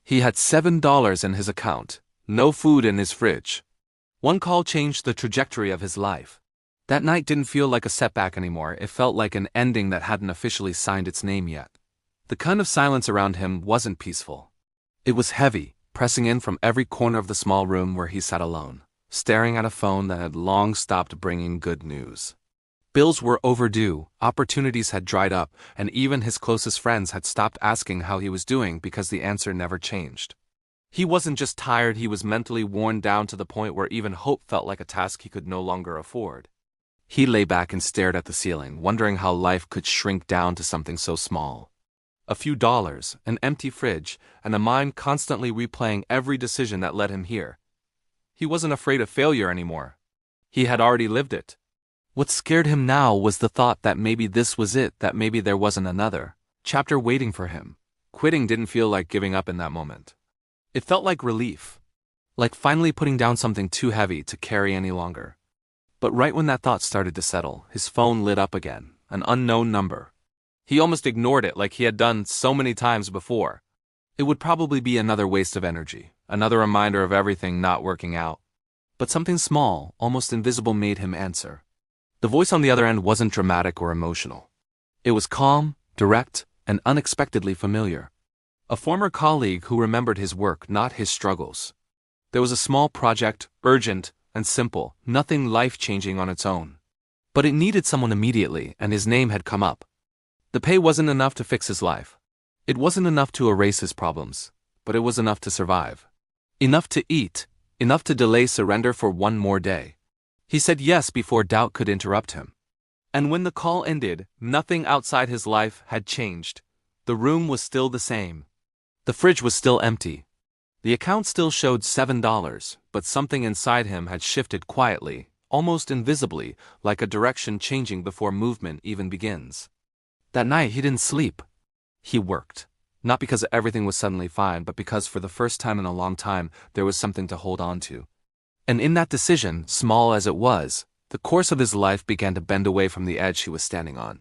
He had $7 in his account, no food in his fridge. One call changed the trajectory of his life. That night didn't feel like a setback anymore, it felt like an ending that hadn't officially signed its name yet. The kind of silence around him wasn't peaceful. It was heavy, pressing in from every corner of the small room where he sat alone, staring at a phone that had long stopped bringing good news. Bills were overdue, opportunities had dried up, and even his closest friends had stopped asking how he was doing because the answer never changed. He wasn't just tired, he was mentally worn down to the point where even hope felt like a task he could no longer afford. He lay back and stared at the ceiling, wondering how life could shrink down to something so small. A few dollars, an empty fridge, and a mind constantly replaying every decision that led him here. He wasn't afraid of failure anymore. He had already lived it. What scared him now was the thought that maybe this was it, that maybe there wasn't another chapter waiting for him. Quitting didn't feel like giving up in that moment. It felt like relief, like finally putting down something too heavy to carry any longer. But right when that thought started to settle, his phone lit up again, an unknown number. He almost ignored it like he had done so many times before. It would probably be another waste of energy, another reminder of everything not working out. But something small, almost invisible, made him answer. The voice on the other end wasn't dramatic or emotional. It was calm, direct, and unexpectedly familiar. A former colleague who remembered his work, not his struggles. There was a small project, urgent and simple, nothing life-changing on its own. But it needed someone immediately, and his name had come up. The pay wasn't enough to fix his life. It wasn't enough to erase his problems, but it was enough to survive. Enough to eat, enough to delay surrender for one more day. He said yes before doubt could interrupt him. And when the call ended, nothing outside his life had changed. The room was still the same. The fridge was still empty. The account still showed $7, but something inside him had shifted quietly, almost invisibly, like a direction changing before movement even begins. That night he didn't sleep. He worked. Not because everything was suddenly fine, but because for the first time in a long time, there was something to hold on to. And in that decision, small as it was, the course of his life began to bend away from the edge he was standing on.